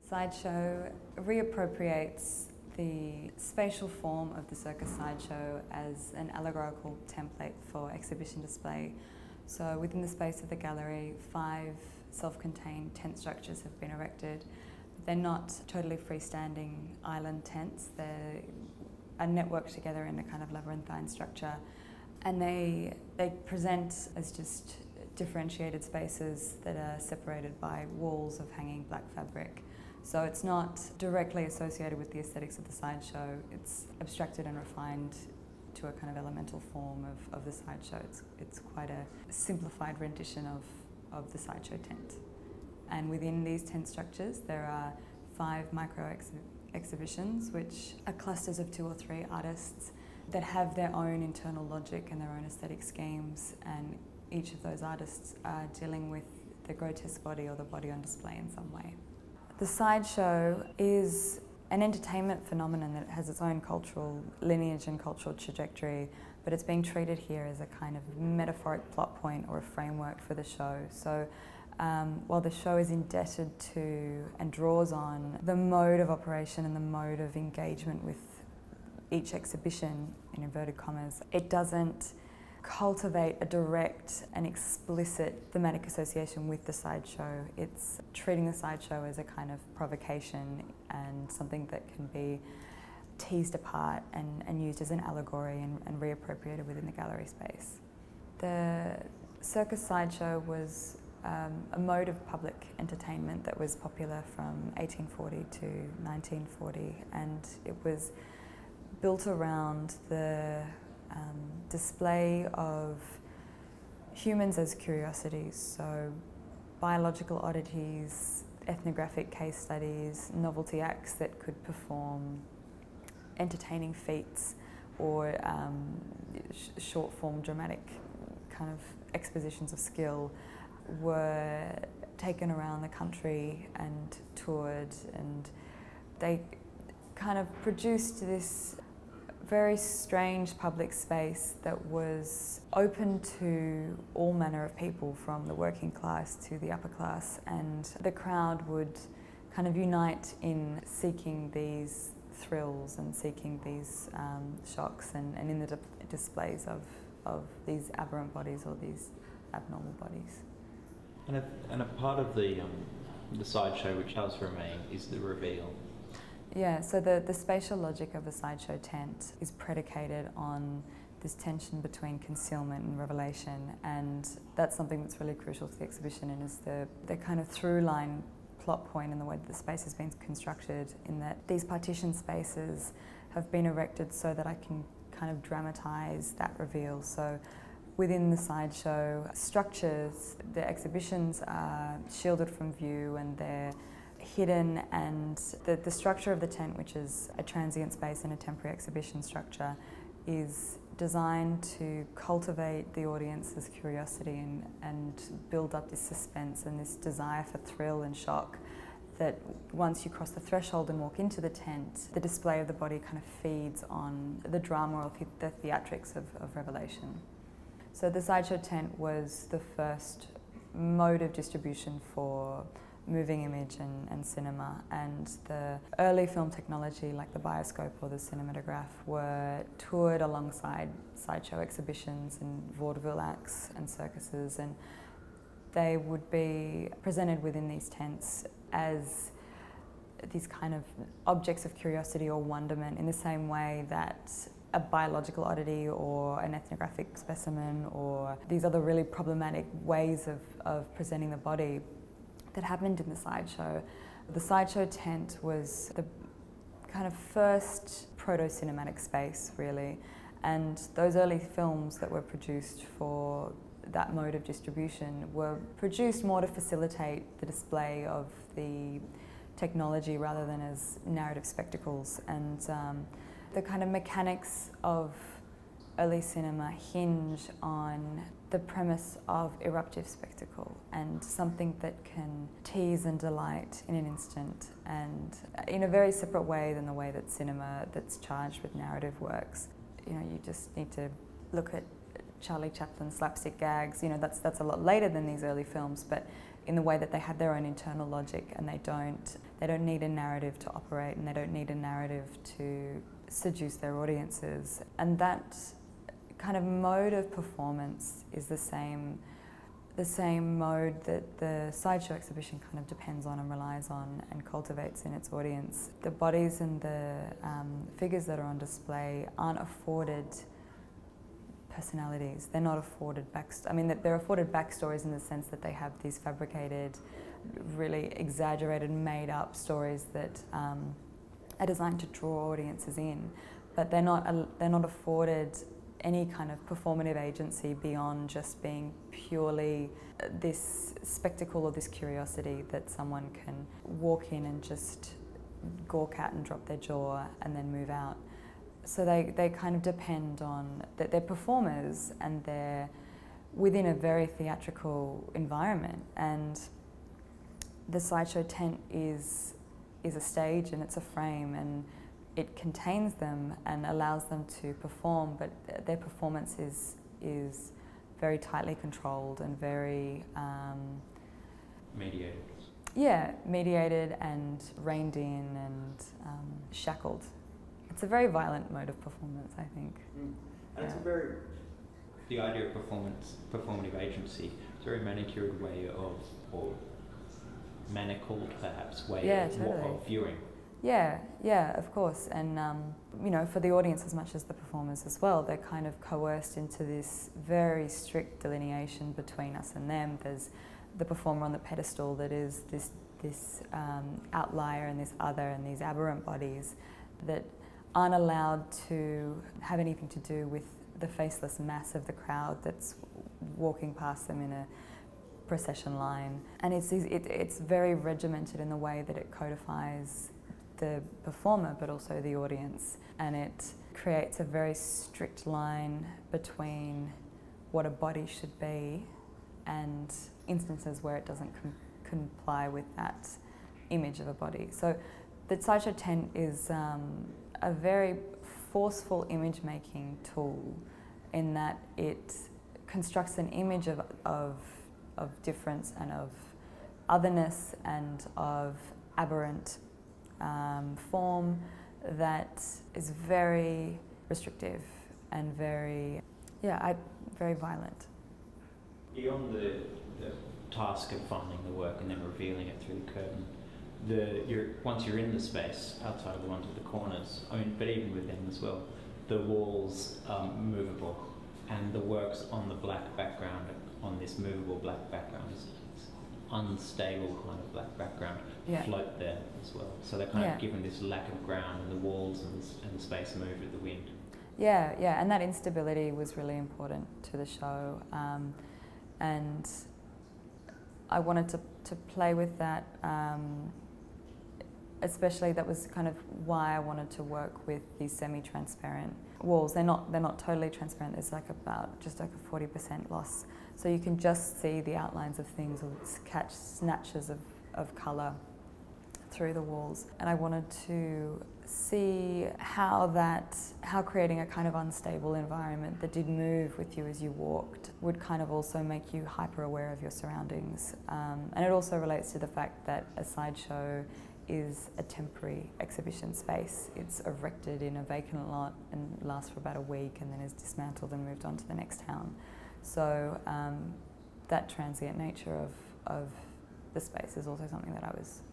Sideshow reappropriates the spatial form of the circus sideshow as an allegorical template for exhibition display. So within the space of the gallery, 5 self-contained tent structures have been erected. They're not totally freestanding island tents. They are networked together in a kind of labyrinthine structure, and they present as just differentiated spaces that are separated by walls of hanging black fabric. So it's not directly associated with the aesthetics of the sideshow. It's abstracted and refined to a kind of elemental form of the sideshow. It's quite a simplified rendition of the sideshow tent. And within these tent structures, there are 5 micro exhibitions, which are clusters of 2 or 3 artists that have their own internal logic and their own aesthetic schemes, and each of those artists are dealing with the grotesque body or the body on display in some way. The sideshow is an entertainment phenomenon that has its own cultural lineage and cultural trajectory, but it's being treated here as a kind of metaphoric plot point or a framework for the show. So while the show is indebted to and draws on the mode of operation and the mode of engagement with each exhibition, in inverted commas, it doesn't cultivate a direct and explicit thematic association with the sideshow. It's treating the sideshow as a kind of provocation and something that can be teased apart and used as an allegory and reappropriated within the gallery space. The circus sideshow was a mode of public entertainment that was popular from 1840 to 1940, and it was built around the display of humans as curiosities, so biological oddities, ethnographic case studies, novelty acts that could perform entertaining feats or short-form dramatic kind of expositions of skill were taken around the country and toured, and they kind of produced this very strange public space that was open to all manner of people, from the working class to the upper class, and the crowd would kind of unite in seeking these thrills and seeking these shocks and in the displays of these aberrant bodies or these abnormal bodies. And a part of the sideshow which does remain is the reveal. Yeah, so the spatial logic of a sideshow tent is predicated on this tension between concealment and revelation, and that's something that's really crucial to the exhibition, and is the kind of through line plot point in the way that the space has been constructed, in that these partition spaces have been erected so that I can kind of dramatise that reveal. So within the sideshow structures, the exhibitions are shielded from view and they're hidden, and the structure of the tent, which is a transient space and a temporary exhibition structure, is designed to cultivate the audience's curiosity and build up this suspense and this desire for thrill and shock, that once you cross the threshold and walk into the tent, the display of the body kind of feeds on the drama or the theatrics of revelation. So the sideshow tent was the first mode of distribution for moving image and cinema, and the early film technology like the bioscope or the cinematograph were toured alongside sideshow exhibitions and vaudeville acts and circuses, and they would be presented within these tents as these kind of objects of curiosity or wonderment, in the same way that a biological oddity or an ethnographic specimen or these other really problematic ways of presenting the body that happened in the sideshow. The sideshow tent was the kind of first proto-cinematic space, really, and those early films that were produced for that mode of distribution were produced more to facilitate the display of the technology rather than as narrative spectacles, and the kind of mechanics of early cinema hinge on the premise of eruptive spectacle and something that can tease and delight in an instant, and in a very separate way than the way that cinema that's charged with narrative works. You know, you just need to look at Charlie Chaplin's slapstick gags. You know, that's a lot later than these early films, but in the way that they have their own internal logic, and they don't need a narrative to operate, and they don't need a narrative to seduce their audiences. And that kind of mode of performance is the same mode that the Sideshow exhibition kind of depends on and relies on and cultivates in its audience. The bodies and the figures that are on display aren't afforded personalities. They're not afforded they're afforded backstories in the sense that they have these fabricated, really exaggerated, made-up stories that are designed to draw audiences in, but they're not afforded any kind of performative agency beyond just being purely this spectacle or this curiosity that someone can walk in and just gawk at and drop their jaw and then move out. So they kind of depend on that they're performers and they're within a very theatrical environment, and the Sideshow tent is a stage and it's a frame, and it contains them and allows them to perform, but their performance is very tightly controlled and very mediated. Yeah, mediated and reined in and shackled. It's a very violent mode of performance, I think. And it's the idea of performative agency, it's a very manicured way of, or manacled perhaps, way of viewing. Yeah, of course. And, for the audience as much as the performers as well, they're kind of coerced into this very strict delineation between us and them. There's the performer on the pedestal that is this outlier and this other and these aberrant bodies that aren't allowed to have anything to do with the faceless mass of the crowd that's walking past them in a procession line. And it's very regimented in the way that it codifies the performer but also the audience, and it creates a very strict line between what a body should be and instances where it doesn't comply with that image of a body. So the Sideshow tent is a very forceful image making tool in that it constructs an image of difference and of otherness and of aberrant form that is very restrictive and very violent. Beyond the task of finding the work and then revealing it through the curtain, once you're in the space, outside of the ones with the corners, but even within as well, the walls are movable, and the works on the black background, on this movable black background, this unstable kind of black background, float there as well. So they're kind of given this lack of ground, and the walls and the space move with the wind. Yeah, and that instability was really important to the show, and I wanted to play with that. Especially, that was kind of why I wanted to work with these semi-transparent walls. They're not totally transparent. There's just a 40% loss, so you can just see the outlines of things or catch snatches of colour through the walls. And I wanted to see how creating a kind of unstable environment that did move with you as you walked would kind of also make you hyper aware of your surroundings. And it also relates to the fact that a sideshow is a temporary exhibition space. It's erected in a vacant lot and lasts for about a week and then is dismantled and moved on to the next town. So that transient nature of the space is also something that I was